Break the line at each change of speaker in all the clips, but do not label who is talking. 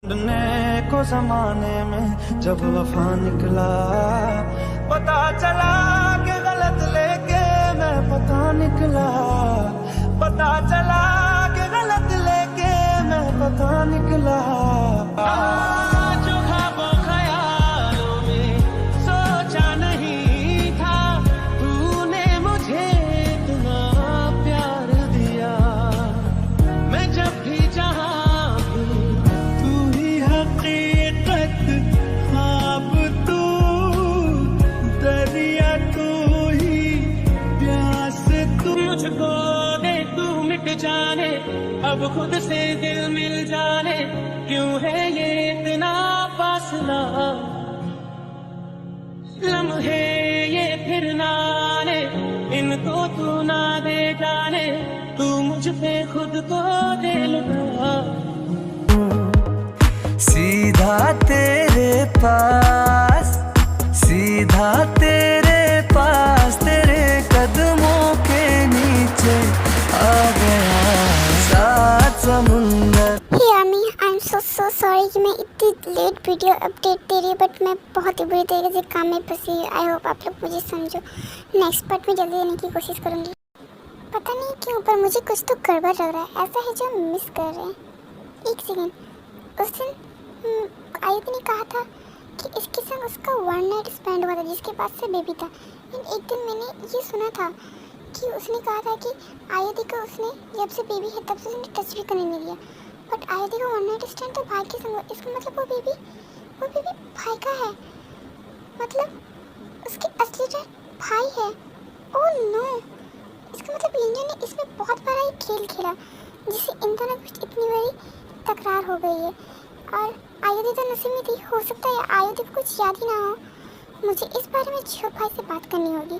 ढूंढने को जमाने में जब वफा निकला, पता चला कि गलत लेके मैं पता निकला। पता चला कि गलत लेके मैं पता निकला। जो ख्वाबों ख्यालों में सोचा नहीं था, तूने मुझे इतना प्यार दिया। मैं जब भी जहाँ मुझको दे तू मिट जाने, अब खुद से दिल मिल जाने। क्यों है ये इतना फासला, लम्हे ये फिर ना आने, इनको तू ना दे जाने। तू मुझ पे खुद को दे लुटा,
सीधा तेरे पास, सीधा तेरे पास, तेरे कदमों के नीचे आ गया सात समुंदर।
यामी आई एम सो सॉरी कि मैं इतनी लेट वीडियो अपडेट दे रही हूँ, बट मैं बहुत ही बुरी तरीके से काम में फंसी हूँ। आई होप आप लोग मुझे समझो। नेक्स्ट पार्ट में जल्दी देने की कोशिश करूँगी। पता नहीं क्यों पर मुझे कुछ तो गड़बड़ लग रहा है, ऐसा है जो मिस कर रहे हैं। एक सेकेंड, उस दिन आयुति ने कहा था कि इसके संग उसका वन नाइट स्पेंड हुआ था जिसके पास से बेबी था। लेकिन एक दिन मैंने ये सुना था कि उसने कहा था कि आयुति को उसने जब से बेबी है तब से उसने टच भी करने नहीं दिया। बट आयुति का वन नाइट स्टैंड तो भाई के संग, इसका मतलब वो बेबी भाई का है, मतलब उसके असली भाई है। ओह नो, इसका मतलब इंजन ने इसमें बहुत बड़ा ही खेल खेला जिससे इन दोनों के बीच इतनी बड़ी तकरार हो गई है। और आयुति तो नसीब में थी, हो सकता है आयुति को कुछ याद ही ना हो। मुझे इस बारे में जियो भाई से बात करनी होगी।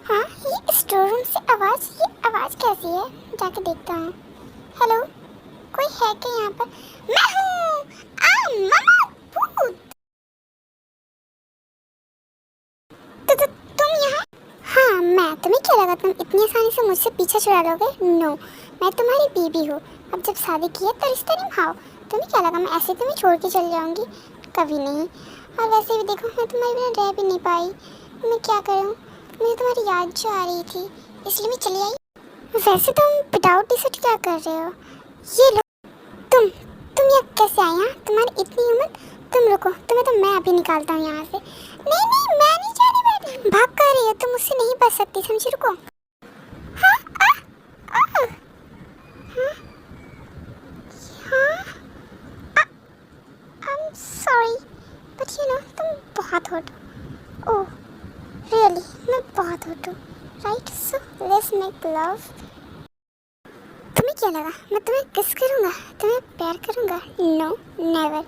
हाँ, ये स्टोर रूम से ये आवाज़ कैसी है, जाके देखता हूँ। हेलो, कोई है क्या यहाँ पर? मैं हूँ मामा भूत। तो तुम यहाँ? हाँ मैं, तुम्हें क्या लगा तुम इतनी आसानी से मुझसे पीछा छुड़ा लोगे? नो, मैं तुम्हारी बीबी हूँ। अब जब शादी की है तो रिश्ता निभाओ। तुम्हें क्या लगा मैं ऐसे तुम्हें छोड़ के चल जाऊँगी? कभी नहीं। और वैसे भी देखो, मैं तुम्हारे बिना रह भी नहीं पाई। मैं क्या करूँ, मुझे तुम्हारी याद जो आ रही थी इसलिए मैं चली आई। वैसे तुम विदाउट टी शर्ट क्या कर रहे हो? ये लो। तुम यहाँ कैसे आए? यहाँ तुम्हारी इतनी हिम्मत? तुम रुको, तुम्हें तो मैं अभी निकालता हूँ यहाँ से। नहीं मैं नहीं जा रही, बैठी भाग कर रही हो, तुम मुझसे नहीं बच सकती, समझी? रुको। हाँ हाँ I'm sorry, but you know, तुम बहुत हॉट हो। ओह रियली, मैं बहुत हॉट हूँ, right? So let's make love. तुम्हें क्या लगा मैं तुम्हें किस करूँगा, तुम्हें प्यार करूँगा? No never.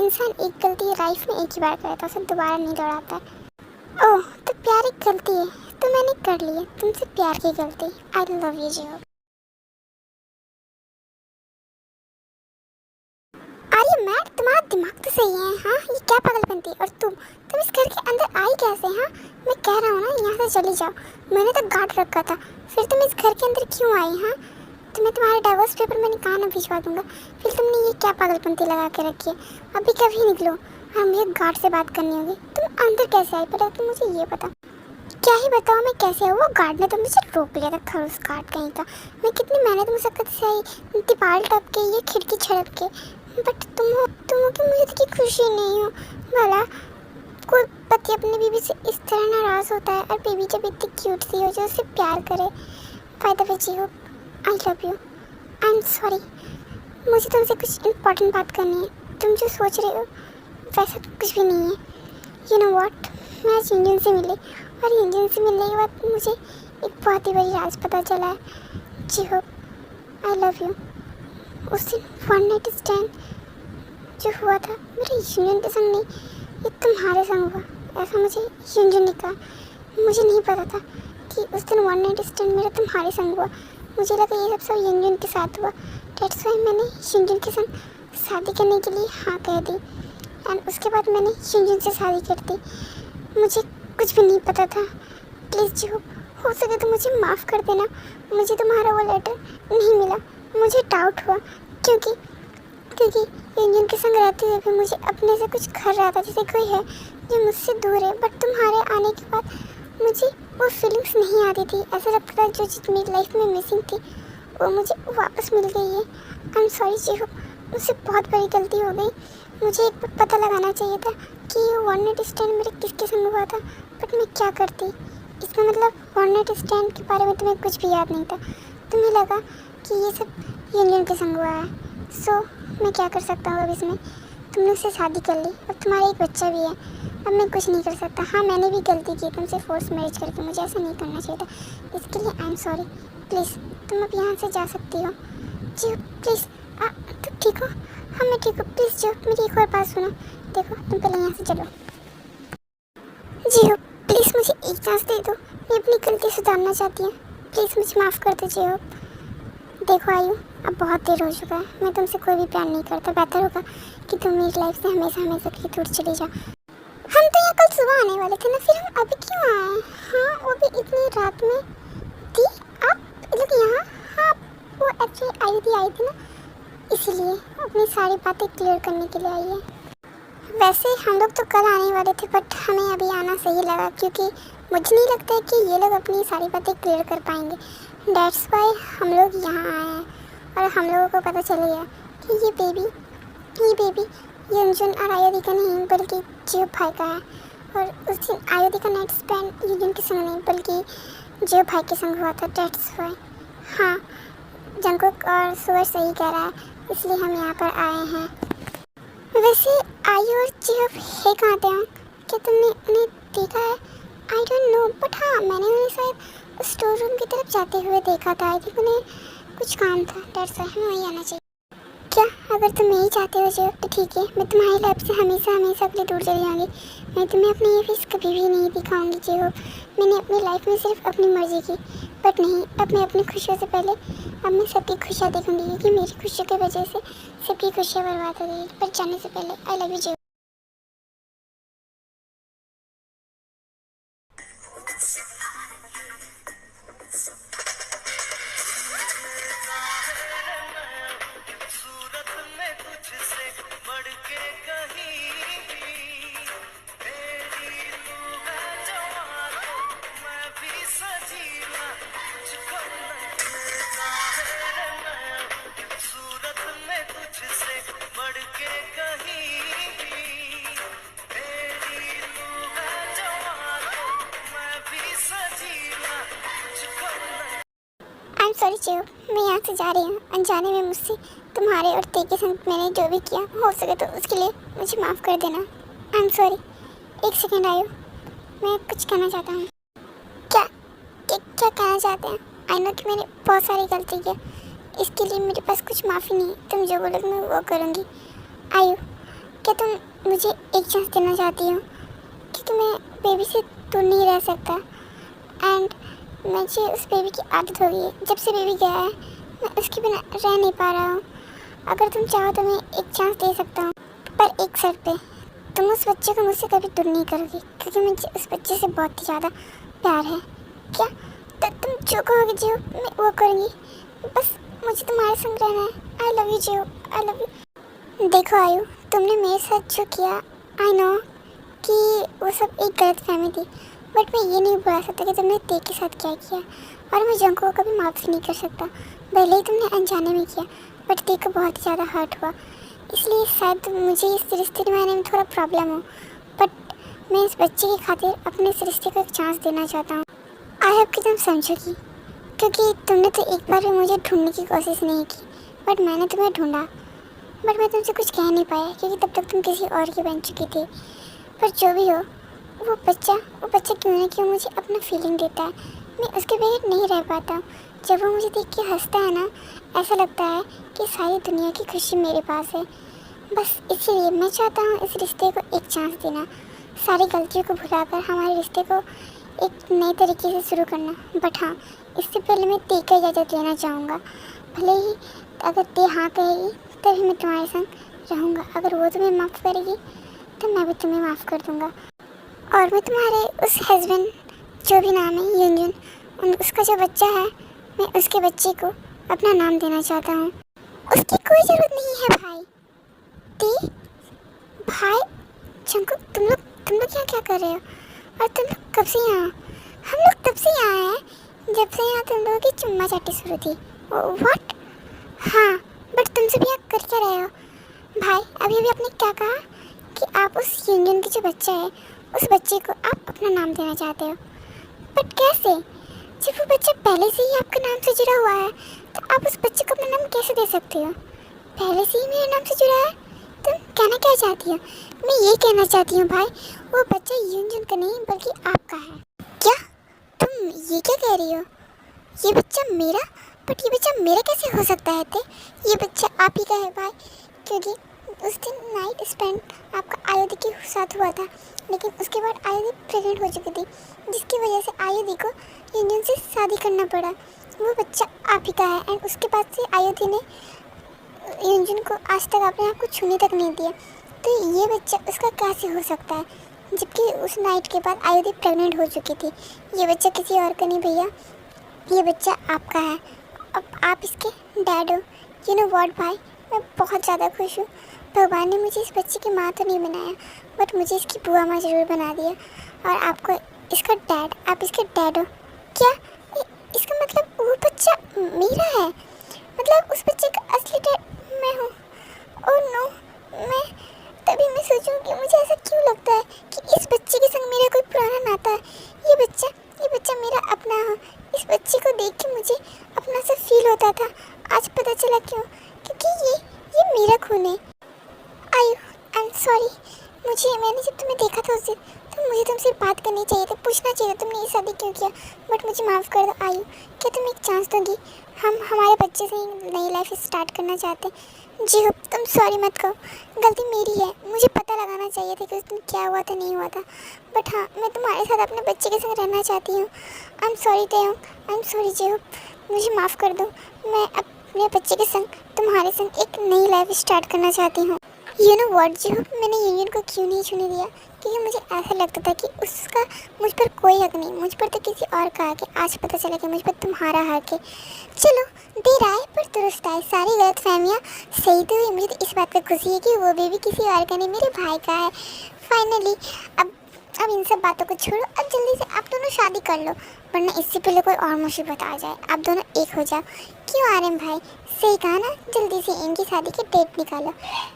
इंसान एक गलती लाइफ में एक ही बार करता है, उसे दोबारा नहीं दोहराता। ओह तो प्यार एक गलती है तो मैंने कर ली है तुमसे प्यार की गलती। आई लव यू जियो। अरे मैड, तुम्हारा दिमाग तो सही है। हाँ ये क्या पागलपंती? और तुम इस घर के अंदर आई कैसे? हाँ मैं कह रहा हूँ ना यहाँ से चली जाओ, मैंने तो गार्ड रखा था, फिर तुम इस घर के अंदर क्यों आई? हाँ तुम्हें तुम्हारे डाइवोर्स पेपर मैंने कहा ना भिजवा दूंगा, फिर तुमने ये क्या पागलपंती लगा के रखी है? अभी कभी निकलो, हाँ मुझे गार्ड से बात करनी होगी। तुम अंदर कैसे आई पहले तुम मुझे ये बता। क्या ही बताओ मैं कैसे आई? वो गार्ड ने तो मुझे रोक लिया था, खरूस गार्ड कहीं का। मैं कितनी मेहनत मुशक्कत से आई, दीवार टप के, ये खिड़की छड़प के, बट तुम हो कि मुझे तो खुशी नहीं हो। भला कोई पति अपनी बीवी से इस तरह नाराज़ होता है, और बीवी जब इतनी क्यूट सी हो जो उससे प्यार करे। By the way Jio, I love you. I am sorry, मुझे तुमसे कुछ इम्पोर्टेंट बात करनी है। तुम जो सोच रहे हो वैसा तो कुछ भी नहीं है। यू नो व्हाट, मैं आज इंजन से मिली, और इंजन से मिलने के बाद मुझे एक बहुत ही बड़ी राज पता चला है। जियो आई लव यू। उस दिन वन नाइट स्टैंड जो हुआ था मेरे यूनियन के संग नहीं, ये तुम्हारे संग हुआ, ऐसा मुझे यूनियन ने कहा। मुझे नहीं पता था कि उस दिन वन नाइट स्टैंड मेरा तुम्हारे संग हुआ। मुझे लगा ये सब यूनियन के साथ हुआ, डेट्स वाई मैंने यूनियन के संग शादी करने के लिए हाँ कह दी। एंड उसके बाद मैंने यूनियन से शादी कर दी। मुझे कुछ भी नहीं पता था। प्लीज़ जो हो सके तो मुझे माफ़ कर देना। मुझे तुम्हारा वो लेटर नहीं मिला, मुझे डाउट हुआ, क्योंकि क्योंकि यूनियन के संग रहते हुए भी मुझे अपने से कुछ कर रहा था, जैसे कोई है जो मुझसे दूर है। बट तुम्हारे आने के बाद मुझे वो फीलिंग्स नहीं आती थी। ऐसा लगता था जो चीज़ मेरी लाइफ में मिसिंग थी वो मुझे वापस मिल गई है। आई एम सॉरी जीहू, मुझसे बहुत बड़ी गलती हो गई। मुझे एक बार पता लगाना चाहिए था कि ये वन नाइट स्टैंड मेरे किसके संग हुआ था, बट मैं क्या करती। इसका मतलब वन नाइट स्टैंड के बारे में तुम्हें कुछ भी याद नहीं था। तुम्हें लगा कि ये सब यूनियन के संग हुआ है। सो मैं क्या कर सकता हूँ अब इसमें। तुमने उससे शादी कर ली और तुम्हारा एक बच्चा भी है। अब मैं कुछ नहीं कर सकता। हाँ, मैंने भी गलती की तुमसे फोर्स मैरिज करके, मुझे ऐसा नहीं करना चाहिए था। इसके लिए आई एम सॉरी। प्लीज़ तुम अब यहाँ से जा सकती हो। जी प्लीज़। तुम ठीक हो? हाँ मैं ठीक हूँ। प्लीज़ जो मेरी एक और बात सुनो। देखो तुम पहले यहाँ से चलो। जी हो, प्लीज़ मुझे एक चांस दे दो। मैं अपनी गलती सुधारना चाहती हूँ। प्लीज़ मुझे माफ़ कर दीजिए। हो देखो आयु, अब बहुत देर हो चुका है। मैं तुमसे कोई भी प्यार नहीं करता। बेहतर होगा कि तुम मेरी लाइफ से हमेशा हमेशा के लिए दूर चली जाओ। हम तो यहाँ कल सुबह आने वाले थे ना, फिर हम अभी क्यों आए? हाँ वो भी इतनी रात में थी आप लोग यहाँ। हाँ वो एक्चुअली आयु दी आई थी ना, इसीलिए अपनी सारी बातें क्लियर करने के लिए आई है। वैसे हम लोग तो कल आने वाले थे, बट हमें अभी आना सही लगा क्योंकि मुझे नहीं लगता है कि ये लोग अपनी सारी बातें क्लियर कर पाएंगे। दैट्स वाई हम लोग यहाँ आए हैं। और हम लोगों को पता चल गया कि ये बेबी यंजुन और आयुधि का नहीं बल्कि जीव भाई का है। और उस दिन आयुधि का नाइट स्पेंड यूनियन के संग नहीं बल्कि जीव भाई के संग हुआ था। That's why. हाँ जंकुक और सूरज सही कह रहा है, इसलिए हम यहाँ पर आए हैं। वैसे आयु और जीव है कहाँ थे? क्या तुमने उन्हें देखा है? आई डोंट नो, बट हाँ मैंने उन्हें शायद स्टोर रूम की तरफ जाते हुए देखा था। आई थिंक उन्हें कुछ काम था। दैट्स वाई हमें वहीं आना चाहिए। क्या अगर तुम यही चाहते हो जीव तो ठीक है, मैं तुम्हारी लाइफ से हमेशा हमेशा के लिए दूर चली जाऊँगी। मैं तुम्हें अपनी ये फेस कभी भी नहीं दिखाऊंगी जीव। मैंने अपनी लाइफ में सिर्फ अपनी मर्जी की, बट नहीं, अब मैं अपनी खुशियों से पहले अब मैं सबकी खुशियाँ देखूंगी क्योंकि मेरी खुशियों की वजह से सबकी खुशियाँ बर्बाद हो गई। पर जाने से पहले आई लव यू जीव। सॉरी जीव, मैं यहाँ से जा रही हूँ। अनजाने में मुझसे तुम्हारे और ते के संग मैंने जो भी किया हो सके तो उसके लिए मुझे माफ़ कर देना। आई एम सॉरी। एक सेकेंड आयु, मैं कुछ कहना चाहता हूँ। क्या क्या कहना चाहते हैं? आई नो कि मैंने बहुत सारी गलती की, इसके लिए मेरे पास कुछ माफ़ी नहीं। तुम जो बोलोगे मैं वो करूँगी। आयु क्या तुम मुझे एक चांस देना चाहती हो? क्योंकि मैं बेबी से दूर नहीं रह सकता एंड मुझे उस बेबी की आदत हो गई है। जब से बेबी गया है मैं उसके बिना रह नहीं पा रहा हूँ। अगर तुम चाहो तो मैं एक चांस दे सकता हूँ, पर एक शर्त पे। तुम उस बच्चे को मुझसे कभी दूर नहीं करोगी क्योंकि मुझे उस बच्चे से बहुत ही ज़्यादा प्यार है। क्या? तो तुम जो कहोगे जीव मैं वो करूँगी। बस मुझे तुम्हारे संग रहना है। आई लव यू जीव, आई लव यू। देखो आयु, तुमने मेरे साथ जो किया आई नो कि वो सब एक गलत फहमी थी, बट मैं ये नहीं बोल सकता कि तुमने ते के साथ क्या किया। और मैं जंको को कभी माफ़ नहीं कर सकता। भले ही तुमने अनजाने में किया, बट ते को बहुत ही ज़्यादा हर्ट हुआ। इसलिए शायद मुझे इस रिश्ते निभाने में थोड़ा प्रॉब्लम हो, बट मैं इस बच्चे की खातिर अपने इस रिश्ते को एक चांस देना चाहता हूँ। आई होप कि तुम समझोगी, क्योंकि तुमने तो एक बार भी मुझे ढूंढने की कोशिश नहीं की, बट मैंने तुम्हें ढूंढा। बट मैं तुमसे कुछ कह नहीं पाया क्योंकि तब तक तुम किसी और की बन चुकी थी। पर जो भी हो, वो बच्चा क्यों ना क्यों मुझे अपना फीलिंग देता है। मैं उसके बगैर नहीं रह पाता हूँ। जब वो मुझे देख के हंसता है ना, ऐसा लगता है कि सारी दुनिया की खुशी मेरे पास है। बस इसीलिए मैं चाहता हूँ इस रिश्ते को एक चांस देना, सारी गलतियों को भुलाकर हमारे रिश्ते को एक नए तरीके से शुरू करना। बट हाँ, इससे पहले मैं ते का इजाज़त लेना चाहूँगा। भले ही अगर ते हाँ कहेगी तभी मैं तुम्हारे संग रहूँगा। अगर वो तुम्हें माफ़ करेगी तो मैं भी तुम्हें माफ़ कर दूँगा। और मैं तुम्हारे उस हस्बैंड जो भी नाम है यूनियन, उसका जो बच्चा है, मैं उसके बच्चे को अपना नाम देना चाहता हूँ। उसकी कोई ज़रूरत नहीं है भाई, श्रुति भाई जंकुक, तुम लोग यहाँ क्या कर रहे हो? और तुम लोग कब से यहाँ हो? हम लोग तब से यहाँ हैं जब से यहाँ तुम लोगों की चुम्मा चाटी शुरू थी। व्हाट? हाँ, बट तुम सब यहाँ कर क्या रहे हो? भाई अभी आपने क्या कहा कि आप उस यूनियन की जो बच्चा है उस बच्चे को आप अपना नाम देना चाहते हो, बट कैसे? जब वो बच्चा पहले से ही आपके नाम से जुड़ा हुआ है तो आप उस बच्चे को अपना नाम कैसे दे सकते हो? पहले से ही मेरे नाम से जुड़ा है। तुम कहना क्या चाहती हो? मैं ये कहना चाहती हूँ भाई, वो बच्चा यूनियन का नहीं बल्कि आपका है। क्या तुम ये क्या कह रही हो? ये बच्चा मेरा? बट ये बच्चा मेरा कैसे हो सकता है? ये बच्चा आप ही का है भाई, क्योंकि उस दिन नाइट स्पेंड आपका आयुधि के साथ हुआ था, लेकिन उसके बाद आयुधि प्रेग्नेंट हो चुकी थी, जिसकी वजह से आयुधि को यूनियन से शादी करना पड़ा। वो बच्चा आप ही का है एंड उसके बाद से आयुधि ने यूनियन को आज तक अपने आप को छूने तक नहीं दिया। तो ये बच्चा उसका कैसे हो सकता है, जबकि उस नाइट के बाद आयुधि प्रेग्नेंट हो चुकी थी? ये बच्चा किसी और का नहीं भैया, ये बच्चा आपका है। अब आप इसके डैड हो। यू नो व्हाट भाई, मैं बहुत ज़्यादा खुश हूँ। भगवान ने मुझे इस बच्चे की माँ तो नहीं बनाया, बट मुझे इसकी बुआ माँ ज़रूर बना दिया। और आपको इसका डैड, आप इसके डैड हो। क्या इसका मतलब वो बच्चा मेरा है? मतलब उस बच्चे का असली डैड मैं हूँ? ओह नो, तभी मैं सोचूं कि मुझे ऐसा क्यों लगता है कि इस बच्चे के संग मेरा कोई पुराना नाता है। ये बच्चा मेरा अपना है। इस बच्चे को देख के मुझे अपना सा फील होता था, आज पता चला क्यों, क्योंकि ये मेरा खून है। आई एम सॉरी, मैंने जब तुम्हें देखा था उस दिन तो मुझे तुमसे बात करनी चाहिए थी, पूछना चाहिए था तुमने ये शादी क्यों किया, बट मुझे माफ़ कर दो आयु। क्या तुम एक चांस दोगी? हम हमारे बच्चे से ही नई लाइफ स्टार्ट करना चाहते हैं। जी हो, तुम सॉरी मत कहो, गलती मेरी है। मुझे पता लगाना चाहिए था कि उस दिन क्या हुआ था नहीं हुआ था, बट हाँ मैं तुम्हारे साथ अपने बच्चे के संग रहना चाहती हूँ। I am sorry Taeyang, I am sorry जी हो, मुझे माफ़ कर दो। मैं अपने बच्चे के संग तुम्हारे संग एक नई लाइफ स्टार्ट करना चाहती हूँ। यू नो व्हाट जी हो, मैंने यूनियन को क्यों नहीं छूने दिया, क्योंकि मुझे ऐसा लगता था कि उसका मुझ पर कोई हक नहीं, मुझ पर तो किसी और का हक है। आज पता चला कि मुझ पर तुम्हारा हक है। चलो देर आए पर दुरुस्त आए, सारी गलत फहमियाँ सही तो हुई। मुझे तो इस बात पर खुशी है कि वो बेबी किसी और का नहीं, मेरे भाई का है। फाइनली अब इन सब बातों को छोड़ो, अब जल्दी से आप दोनों शादी कर लो, वरना इससे पहले कोई और मुसीबत आ जाए। आप दोनों एक हो जाओ। क्यों आर्यन भाई, सही कहा ना, जल्दी से इनकी शादी की डेट निकालो।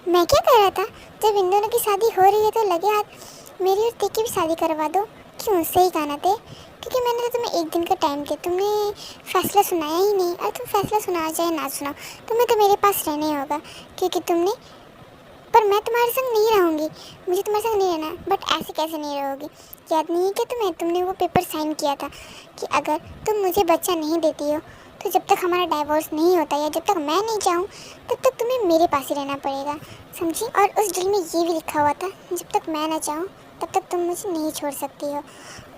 मैं क्या कह रहा था, जब इन दोनों की शादी हो रही है तो लगे हाथ मेरी और ते की भी शादी करवा दो। क्यों, सही कहा ना ते, क्योंकि मैंने तो तुम्हें एक दिन का टाइम दिया, तुमने फैसला सुनाया ही नहीं। और तुम फैसला सुनाओ चाहे ना सुनाओ, तुम्हें तो मेरे पास रहना ही होगा, क्योंकि तुमने, पर मैं तुम्हारे संग नहीं रहूँगी, मुझे तुम्हारे संग नहीं रहना। बट ऐसे कैसे नहीं रहोगी? याद नहीं है कि तुमने वो पेपर साइन किया था कि अगर तुम मुझे बच्चा नहीं देती हो तो जब तक हमारा डाइवोर्स नहीं होता या जब तक मैं नहीं चाहूँ तब तक तुम्हें मेरे पास ही रहना पड़ेगा, समझी? और उस डील में ये भी लिखा हुआ था, जब तक मैं ना चाहूँ तब तक तुम मुझे नहीं छोड़ सकती हो।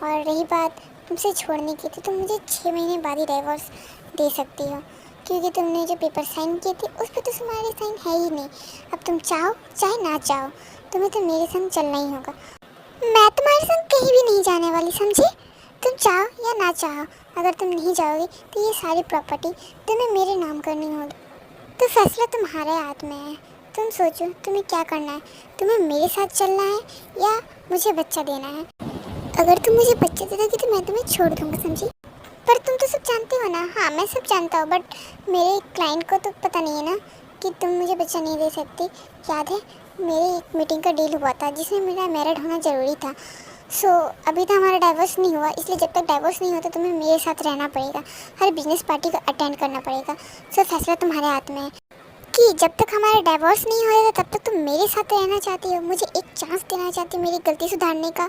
और रही बात तुमसे छोड़ने की, तो तुम मुझे 6 महीने बाद ही डाइवोर्स दे सकती हो, क्योंकि तुमने जो पेपर साइन किए थे उस पर तो तुम्हारे साइन है ही नहीं। अब तुम चाहो चाहे ना चाहो, तुम्हें तो मेरे संग चलना ही होगा। मैं तुम्हारे संग कहीं भी नहीं जाने वाली, समझी? तुम चाहो या ना चाहो, अगर तुम नहीं जाओगी तो ये सारी प्रॉपर्टी तुम्हें मेरे नाम करनी होगी। तो फैसला तुम्हारे हाथ में है, तुम सोचो तुम्हें क्या करना है, तुम्हें मेरे साथ चलना है या मुझे बच्चा देना है। अगर तुम मुझे बच्चा दे दोगी तो मैं तुम्हें छोड़ दूँगा, समझी? पर तुम तो सब जानते हो ना। हाँ मैं सब जानता हूँ, बट मेरे क्लाइंट को तो पता नहीं है ना कि तुम मुझे बच्चा नहीं दे सकती। याद है मेरी एक मीटिंग का डील हुआ था जिसमें मेरा मैरिड होना ज़रूरी था। सो अभी तो हमारा डाइवोर्स नहीं हुआ, इसलिए जब तक डाइवोर्स नहीं होता तुम्हें मेरे साथ रहना पड़ेगा, हर बिजनेस पार्टी को अटेंड करना पड़ेगा। सो फैसला तुम्हारे हाथ में है कि जब तक हमारा डाइवोर्स नहीं होएगा तब तक तुम मेरे साथ रहना चाहती हो, मुझे एक चांस देना चाहती हो मेरी गलती सुधारने का,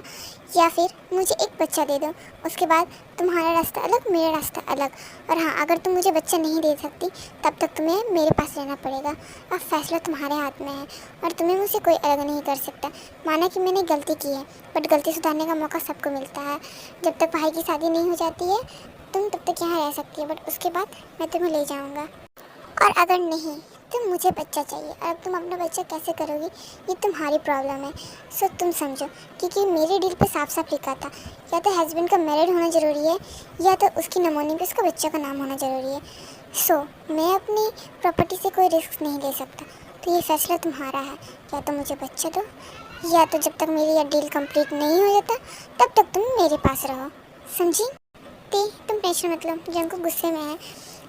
या फिर मुझे एक बच्चा दे दो, उसके बाद तुम्हारा रास्ता अलग मेरा रास्ता अलग। और हाँ, अगर तुम मुझे बच्चा नहीं दे सकती तब तक तुम्हें मेरे पास रहना पड़ेगा। अब फैसला तुम्हारे हाथ में है और तुम्हें मुझसे कोई अलग नहीं कर सकता। माना कि मैंने गलती की है, बट गलती सुधारने का मौका सबको मिलता है। जब तक भाई की शादी नहीं हो जाती है तुम तब तक यहाँ रह सकती है, बट उसके बाद मैं तुम्हें ले जाऊँगा। और अगर नहीं तुम मुझे बच्चा चाहिए, और अब तुम अपना बच्चा कैसे करोगी ये तुम्हारी प्रॉब्लम है। सो तुम समझो, क्योंकि मेरे डील पे साफ साफ लिखा था या तो हस्बैंड का मैरिड होना ज़रूरी है या तो उसकी नमूने पे उसका बच्चे का नाम होना ज़रूरी है। सो मैं अपनी प्रॉपर्टी से कोई रिस्क नहीं ले सकता, तो ये फैसला तुम्हारा है, या तो मुझे बच्चा दो, या तो जब तक मेरी यह डील कंप्लीट नहीं हो जाता तब तक तुम मेरे पास रहो, समझी? तुम टेंशन मत लो, जंकुक गुस्से में है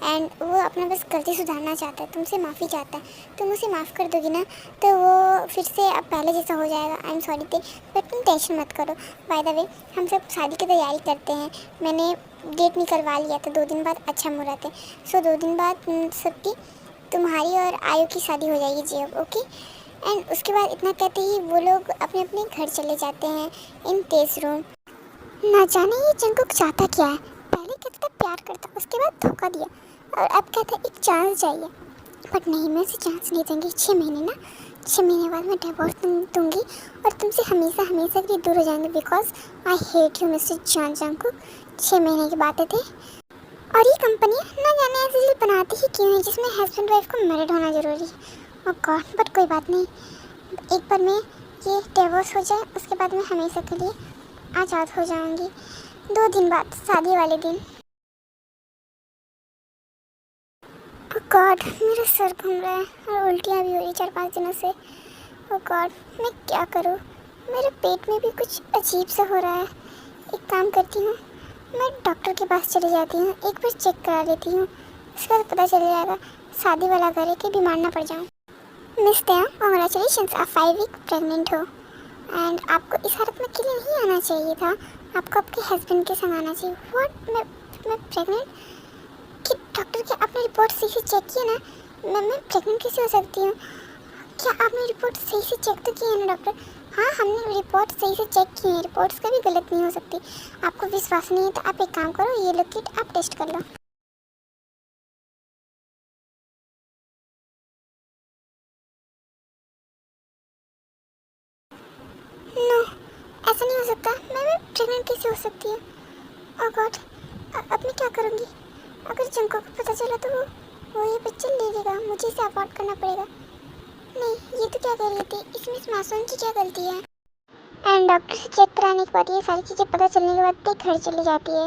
एंड वो अपना बस गलती सुधारना चाहता है, तुमसे माफ़ी चाहता है। तुम उसे माफ़ कर दोगी ना तो वो फिर से अब पहले जैसा हो जाएगा। आई एम सॉरी थे, बट तुम टेंशन मत करो। बाय द वे हम सब शादी की तैयारी करते हैं, मैंने डेट निकलवा लिया था, 2 दिन बाद अच्छा मुहूर्त है। सो 2 दिन बाद सबकी तुम्हारी और आयु की शादी हो जाएगी जी अब, ओके? एंड उसके बाद इतना कहते ही वो लोग अपने अपने घर चले जाते हैं इन तेज रूम। ना जाने ये जंकुक चाहता क्या है, पहले कहता था प्यार करता, उसके बाद धोखा दिया और अब कहता है एक चांस चाहिए। बट नहीं, मैं उसे चांस नहीं दूँगी। 6 महीने ना, 6 महीने बाद मैं डिवोर्स दूँगी और तुमसे हमेशा हमेशा के लिए दूर हो जाएंगे, because I hate you mister John Jungkook. 6 महीने की बातें थे। और ये कंपनियाँ ना जाने ऐसे लिए बनाती ही क्यों है जिसमें हस्बैंड वाइफ को मैरिड होना ज़रूरी है। ओह गॉड, बट कोई बात नहीं, एक बार में ये डिवोर्स हो जाए उसके बाद मैं हमेशा के लिए आज़ाद हो जाऊंगी। 2 दिन बाद शादी वाले दिन। ओह गॉड, मेरा सर घूम रहा है और उल्टियाँ भी हो रही 4-5 दिनों से। ओह गॉड, मैं क्या करूँ? मेरे पेट में भी कुछ अजीब सा हो रहा है। एक काम करती हूँ, मैं डॉक्टर के पास चली जाती हूँ, एक बार चेक करा लेती हूँ, उसके बाद पता चल जाएगा शादी वाला घर है कि बीमार ना पड़ जाऊँ। मिस दया, कॉन्ग्रेचुलेशंस, आप 5 वीक प्रेग्नेंट हो एंड आपको इस हालत में अकेले नहीं आना चाहिए था, आपको आपके हस्बैंड के संग आना चाहिए। व्हाट, मैं प्रेग्नेंट? कि डॉक्टर की आपने रिपोर्ट सही से चेक किया ना? मैं प्रेग्नेंट कैसे हो सकती हूँ? क्या आपने रिपोर्ट सही से चेक तो की है ना डॉक्टर? हाँ, हमने रिपोर्ट सही से चेक की है, रिपोर्ट्स कभी गलत नहीं हो सकती। आपको विश्वास नहीं है तो आप एक काम करो, ये लो किट, आप टेस्ट कर लो। नो, ऐसा नहीं हो सकता। मैं प्रेग्नेंट कैसे हो सकती हूँ? ओह गॉड, अब मैं क्या करूँगी? अगर जंकुक को पता चला तो वो ये बच्चा ले लेगा, मुझे इसे अवॉइड करना पड़ेगा। नहीं, ये तो क्या कर रही थी, इसमें इस मासूम की क्या गलती है? एंड डॉक्टर से चेक कराने के बाद ये सारी चीज़ें पता चलने के बाद वो घर चली जाती है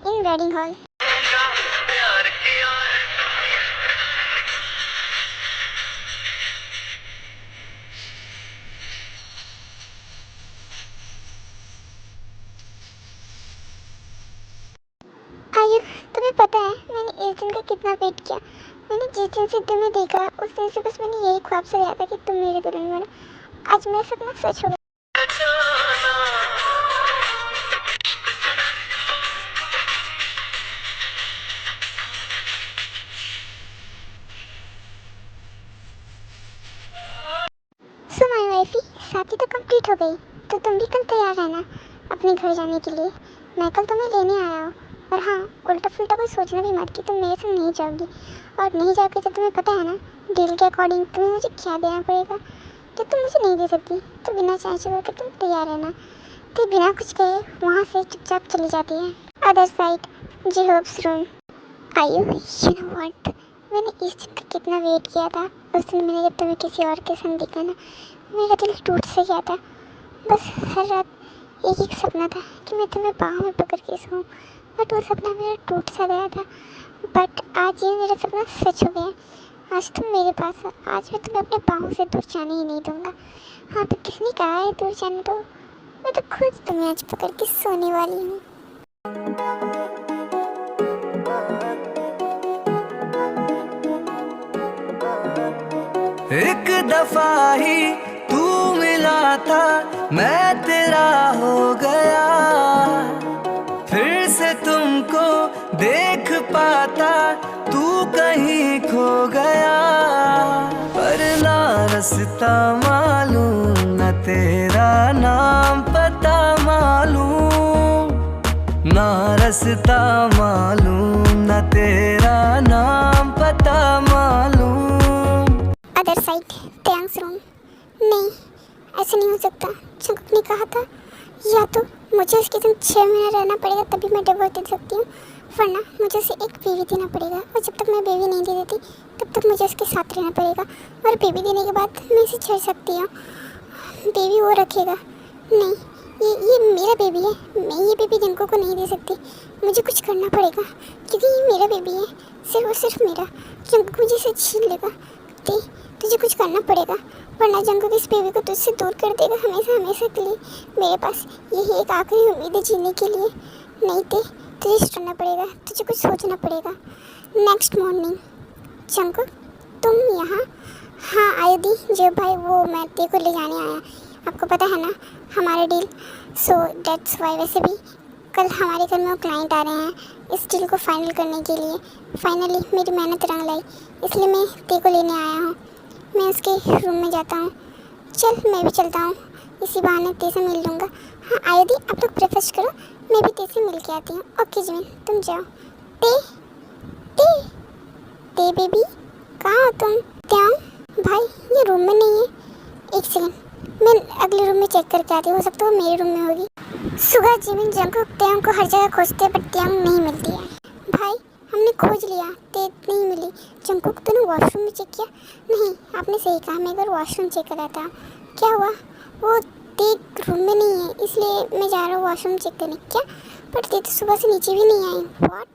इन वेडिंग हॉल। आयु, तुम्हें पता है मैंने इस दिन का कितना वेट किया? मैंने जिस दिन से तुम्हें देखा उस दिन से बस मैंने यही ख्वाब सजाया था कि तुम मेरे दुल्हन बनो। आज मेरा सपना सच हो गया। सो माय वाइफी, शादी तो कंप्लीट हो गई, तो तुम भी कल तैयार रहना अपने घर जाने के लिए। मैं कल तुम्हें लेने आया हूँ। और हाँ, उल्टा फुल्टा कोई सोचना भी मत कि तुम मेरे साथ नहीं जाओगी। और नहीं जाओगे तो तुम्हें पता है ना डील के अकॉर्डिंग तुम्हें मुझे क्या देना पड़ेगा, तो तुम मुझे नहीं दे सकती। तो बिना चांस के तुम तैयार रहना। तो बिना कुछ कहे वहाँ से चुपचाप चली जाती है अदर साइड जी होप्स रूम। आयु, यू नो व्हाट, मैंने इस दिन का कितना वेट किया था। उस दिन मैंने जब तुम्हें किसी और के संग देखा ना, मेरा दिल टूट से गया था। बस हर रात एक सपना था कि मैं तुम्हें बाहों में पकड़ के सोऊं, बट वो सपना मेरा टूट सा गया था। बट आज ये मेरा सपना सच हो गया। आज तुम मेरे पास हो, आज मैं तुम्हें अपने बाहों से दूर जाने ही नहीं दूंगा। हाँ, तो किसने कहा है दूर जाने दो? मैं तो खुद तुम्हें आज पकड़ के सोने वाली हूँ।
एक दफा ही तू मिला था, मैं तेरा हो गया। फिर से तुमको देख पाता, तू कहीं खो गया। पर ना रास्ता मालूम, न तेरा नाम पता मालूम। ना रास्ता मालूम, न तेरा नाम पता मालूम।
Other side tanks room. नहीं, ऐसा नहीं हो सकता। जंकुक ने कहा था या तो मुझे उसके संग 6 महीने रहना पड़ेगा तभी मैं डिवोर्स दे सकती हूँ, वरना मुझे उसे एक बेबी देना पड़ेगा। और जब तक मैं बेबी नहीं दे देती तब तक मुझे उसके साथ रहना पड़ेगा। और बेबी देने के बाद मैं इसे छोड़ सकती हूँ, बेबी वो रखेगा। नहीं, ये मेरा बेबी है, मैं ये बेबी जंकुक को नहीं दे सकती। मुझे कुछ करना पड़ेगा क्योंकि ये मेरा बेबी है, सिर्फ और सिर्फ मेरा। जंकुक मुझे इसे छीन लेगा। तुझे कुछ करना पड़ेगा, वरना जंगकुक इस बेबी को तुझसे दूर कर देगा हमेशा हमेशा के लिए। मेरे पास यही एक आखिरी उम्मीद है जीने के लिए, नहीं तो तुझे सोचना पड़ेगा, तुझे कुछ सोचना पड़ेगा। नेक्स्ट मॉर्निंग, जंगकुक तुम यहाँ? हाँ आयुधि, जो भाई वो मैं तेरे को ले जाने आया, आपको पता है ना हमारा डील, सो दैट्स वाई। वैसे भी कल हमारे घर में वो क्लाइंट आ रहे हैं इस डील को फाइनल करने के लिए। फाइनली मेरी मेहनत रंग लाई, इसलिए मैं तेरे को लेने आया हूँ। मैं उसके रूम में जाता हूँ। चल मैं भी चलता हूँ, इसी बहाने तेरे से मिल लूँगा। हाँ आयुधि, आप लोग ब्रेकफास्ट करो, मैं भी तेरे से मिल के आती हूँ। ओके जिमिन, तुम जाओ। ते ते ते बेबी, कहाँ हो तुम? क्या भाई, ये रूम में नहीं है। एक सेकंड, मैं अगले रूम में चेक करके आती हूँ, हो सकता है वो मेरे रूम में होगी। सुगा, जिमिन, जंगकुक तेयंग को हर जगह खोजते हैं, बट तेयंग नहीं मिलती है। भाई हमने खोज लिया, ते नहीं मिली। जंगकुक तूने वॉशरूम में चेक किया? नहीं, आपने सही कहा, मैं अगर वॉशरूम चेक करा था। क्या हुआ? वो ते रूम में नहीं है, इसलिए मैं जा रहा हूँ वॉशरूम चेक करने। क्या? बट ते तो सुबह से नीचे भी नहीं आई। व्हाट?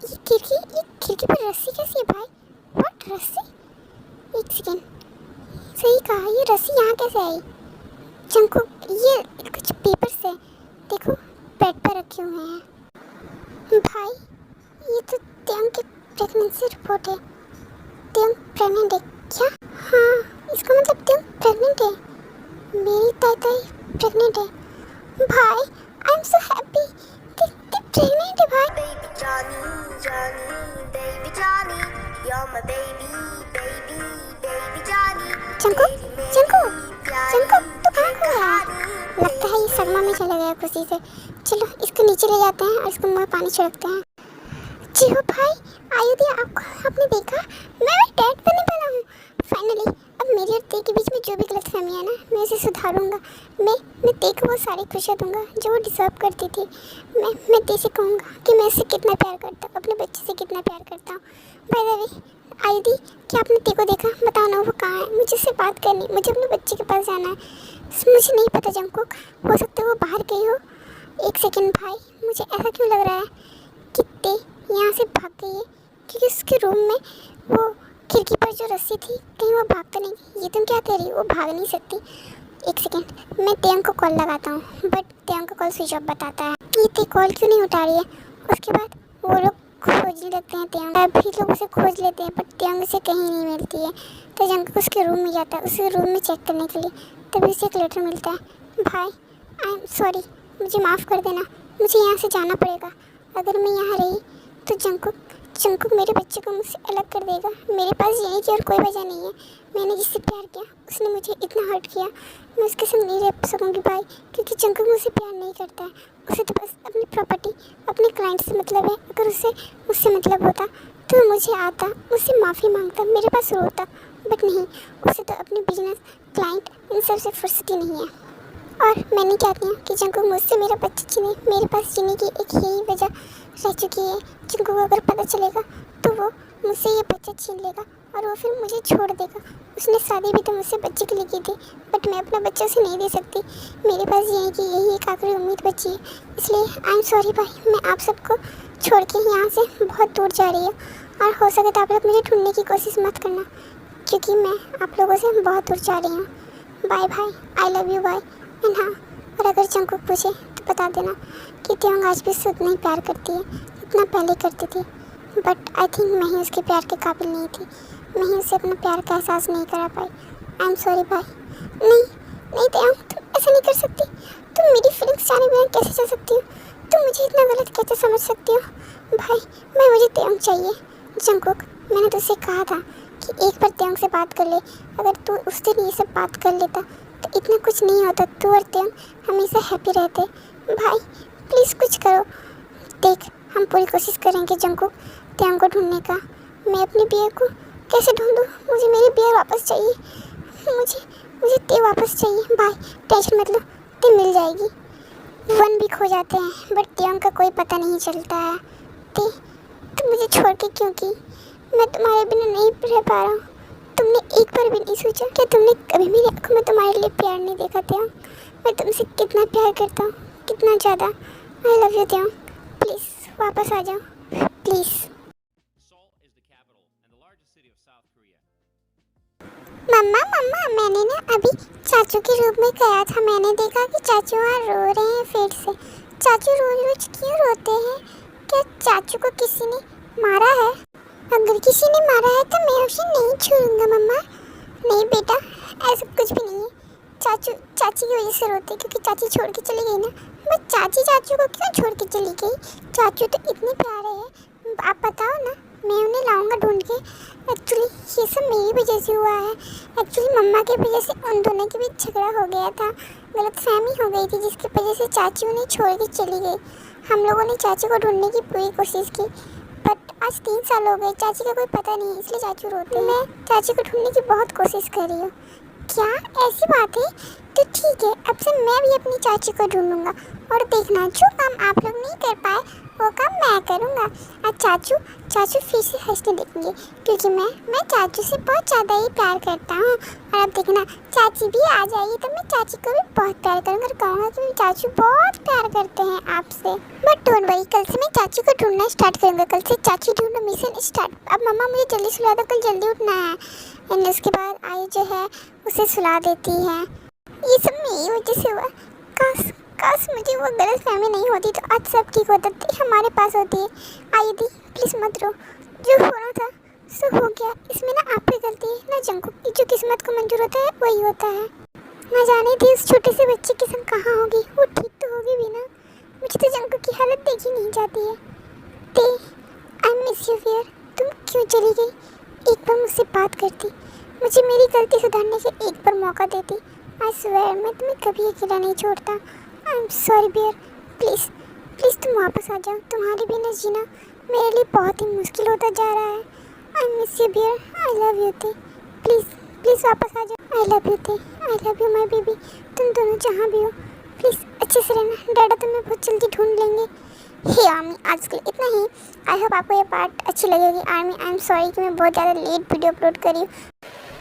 ये खिड़की पर रस्सी कैसी है भाई? व्हाट, रस्सी? एक सेकेंड, सही कहा, ये रस्सी यहाँ कैसे आई? जंगकुक, ये कुछ पेपर्स है, देखो बेड पर रखे हुए हैं। भाई ये तो तेयंग की प्रेगनेंसी रिपोर्ट है। तेयंग प्रेग्नेंट है क्या? हाँ, इसका मतलब तेयंग प्रेग्नेंट है, मेरी ताई प्रेग्नेंट है। भाई आई एम सो हैप्पी, ते प्रेग्नेंट है भाई।
Baby Johnny, Johnny, baby Johnny, you're my baby, baby, baby Johnny.
Jungkook, Jungkook, Jungkook तू कहाँ खो रहा है? लगता है ये सदमा में चला गया खुशी से। चलो इसको नीचे ले जाते हैं और इसको मुँह में पानी छिड़कते हैं। जी हो भाई, आयुधि आपने देखा, मैं डैड बनने वाला हूँ फाइनली। अब मेरी और ते के बीच में जो भी गलतफहमी है ना, मैं उसे सुधारूंगा। मैं ते को वो सारी खुशियाँ दूंगा जो वो डिजर्व करती थी। मैं ते से कहूँगा कि मैं इससे कितना प्यार करता हूँ, अपने बच्चे से कितना प्यार करता हूँ। बाय द वे आयुधि, क्या आपने ते को देखा? बताओ ना वो कहाँ है, मुझे उससे बात करनी, मुझे अपने बच्चे के पास जाना है। मुझे नहीं पता जंगकुक, हो सकता है वो बाहर गई हो। एक सेकंड भाई, मुझे ऐसा क्यों लग रहा है कि ते यहाँ से भाग गई है, क्योंकि उसके रूम में वो खिड़की पर जो रस्सी थी, कहीं वो भाग तो नहीं गई। ये तुम क्या कह रही हो, वो भाग नहीं सकती। एक सेकंड, मैं तेयंग को कॉल लगाता हूँ, बट तेयंग का कॉल स्विच ऑफ बताता है। ये ते कॉल क्यों नहीं उठा रही है? उसके बाद वो लोग खोजने लगते हैं तेयंग, सभी लोग उसे खोज लेते हैं, बट तेयंग उसे कहीं नहीं मिलती है। तो जंगकुक उसके रूम में जाता है, उसे रूम में चेक करने के लिए, तभी उसे एक लेटर मिलता है। भाई आई एम सॉरी, मुझे माफ़ कर देना, मुझे यहाँ से जाना पड़ेगा। अगर मैं यहाँ रही तो जंगकुक मेरे बच्चे को मुझसे अलग कर देगा। मेरे पास जीने की और कोई वजह नहीं है। मैंने जिससे प्यार किया उसने मुझे इतना हर्ट किया, मैं उसके संग नहीं रह सकूँगी भाई, क्योंकि जंगकुक मुझसे प्यार नहीं करता है। उसे तो बस अपनी प्रॉपर्टी, अपने क्लाइंट से मतलब है। अगर उसे मुझसे मतलब होता तो मुझे आता, मुझसे माफ़ी मांगता, मेरे पास रोता, बट नहीं, उसे तो अपनी बिजनेस, क्लाइंट, इन सब से फुर्सत ही नहीं है। और मैं नहीं चाहती हूँ कि जंगकुक मुझसे मेरा बच्चा छीने। मेरे पास जीने की एक यही वजह रह चुकी है। जंगकुक को अगर पता चलेगा तो वो मुझसे ये बच्चा छीन लेगा और वो फिर मुझे छोड़ देगा। उसने शादी भी तो मुझसे बच्चे के लिए की थी, बट मैं अपना बच्चा उसे नहीं दे सकती। मेरे पास जीने की यही एक आखिरी उम्मीद बची है, इसलिए आई एम सॉरी भाई, मैं आप सबको छोड़ के यहाँ से बहुत दूर जा रही हूँ। और हो सके तो आप लोग मुझे ढूंढने की कोशिश मत करना, क्योंकि मैं आप लोगों से बहुत दूर जा रही हूँ। बाय भाई, I love you bye. And हाँ, और अगर जंगकुक पूछे तो बता देना कि तेयंग आज भी उससे उतना ही प्यार करती है जितना पहले करती थी, बट आई थिंक मैं ही उसके प्यार के काबिल नहीं थी। मैं ही उसे अपने प्यार का एहसास नहीं करा पाई। आई एम सॉरी भाई। नहीं तेयंग, तुम ऐसा नहीं कर सकती। तुम मेरी फीलिंग्स जाने बिना कैसे जा सकती हो? तुम मुझे इतना गलत कैसे समझ सकती हो? भाई मुझे तेयंग चाहिए। जंगकुक, मैंने तुझसे कहा था कि एक बार तेयंग से बात कर ले। अगर तू उस दिन ये सब बात कर लेता तो इतना कुछ नहीं होता, तू और तेयंग हमेशा हैप्पी रहते। भाई प्लीज़ कुछ करो। देख, हम पूरी कोशिश करेंगे जंगकुक तेयंग को ढूंढने का। मैं अपनी बियर को कैसे ढूंढूं? मुझे मेरी बियर वापस चाहिए, मुझे ते वापस चाहिए। भाई टेंशन मत लो, ते मिल जाएगी। 1 वीक हो जाते हैं बट तेयंग का कोई पता नहीं चलता है। ते तुम मुझे छोड़ के क्यों की? मैं तुम्हारे बिना नहीं रह पा रहा हूँ। तुमने एक बार भी नहीं सोचा? क्या तुमने कभी मेरी आंखों में तुम्हारे लिए प्यार नहीं देखा तेयंग? मैं तुमसे कितना प्यार करता हूँ, कितना ज़्यादा। आई लव यू तेयंग, प्लीज़ वापस आ जाओ प्लीज़। मम्मा मम्मा, मैंने ना अभी चाचू के रूम में गया था। मैंने देखा कि चाचू वहाँ रो रहे हैं फिर से। चाचू रोज रोज क्यों रोते हैं? क्या चाचू को किसी ने मारा है? अगर किसी ने मारा है तो मैं उसे नहीं छोड़ूंगा मम्मा। नहीं बेटा, ऐसा कुछ भी नहीं है। चाचू चाची की वजह से रोते क्योंकि चाची छोड़ के चली गई ना। बस चाची चाचू को क्यों छोड़ के चली गई? चाचू तो इतने प्यारे हैं, आप बताओ ना, मैं उन्हें लाऊंगा ढूंढ के। एक्चुअली ये सब मेरी वजह से हुआ है। एक्चुअली मम्मा की वजह से उन दोनों के बीच झगड़ा हो गया था, गलतफहमी हो गई थी, जिसकी वजह से चाची उन्हें छोड़ के चली गई। हम लोगों ने चाची को ढूंढने की पूरी कोशिश की, बट आज 3 साल हो गए, चाची का कोई पता नहीं, इसलिए चाचू रोते हैं। मैं चाची को ढूंढने की बहुत कोशिश कर रही हूँ। क्या ऐसी बात है? तो ठीक है, अब से मैं भी अपनी चाची को ढूंढूंगा और देखना जो काम आप लोग नहीं कर पाए वो काम मैं करूंगा। और चाचू फिर से हंसने देंगे क्योंकि मैं चाचू से बहुत ज़्यादा ही प्यार करता हूँ। और अब देखना चाची भी आ जाएगी तो मैं चाची को भी बहुत प्यार करूँगा और कहूँगा कि चाचू बहुत प्यार करते हैं आपसे। बट डोंट वरी, कल से मैं चाचू को ढूंढना स्टार्ट करूँगा। कल से चाची ढूंढना मिशन स्टार्ट। अब मम्मा मुझे जल्दी सुला दो, कल जल्दी उठना है। एंड उसके बाद आई जो है उसे सुला देती है। ये सब मेरी वजह से हुआ। काश मुझे वो गलतफहमी नहीं होती तो आज सब ठीक होता, हमारे पास होती है। आई दी प्लीज़ मत रो, जो होना था सो हो गया। इसमें ना आपकी गलती है ना जंकू की। जो किस्मत को मंजूर होता है वही होता है। ना जाने थी उस छोटे से बच्चे की संग कहाँ होगी, वो ठीक तो होगी भी ना। मुझे तो जंकू की हालत देखी नहीं जाती है। ते आई मिस यू फियर, तुम क्यों चली गई? एक बार मुझसे बात करती, मुझे मेरी गलती सुधारने के एक बार मौका देती। आई स्वेयर मैं तुम्हें कभी अकेला नहीं छोड़ता। I am sorry bear, please तुम वापस आ जाओ। तुम्हारे बिना जीना मेरे लिए बहुत ही मुश्किल होता जा रहा है। I miss you bear, I love you थे। प्लीज़ वापस आ जाओ। आई लव यू थे, I love you my baby. तुम दोनों जहाँ भी हो प्लीज़ अच्छे से रहना। डैडा तुम्हें बहुत जल्दी ढूंढ लेंगे। हे आर्मी, आज के लिए इतना ही। आई होप आपको ये पार्ट अच्छी लगेगी। आर्मी आई एम सॉरी कि मैं बहुत ज़्यादा लेट वीडियो अपलोड करी हूँ।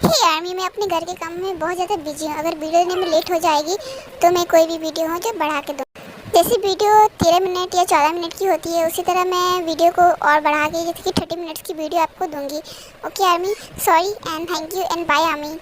हे आर्मी, मैं अपने घर के काम में बहुत ज़्यादा बिजी हूँ। अगर वीडियो देने में लेट हो जाएगी तो मैं कोई भी वीडियो हो जो बढ़ा के दूँ। जैसे वीडियो 13 मिनट या 14 मिनट की होती है उसी तरह मैं वीडियो को और बढ़ा के जैसे कि 30 मिनट्स की वीडियो आपको दूँगी। Okay army, sorry and thank you and bye army.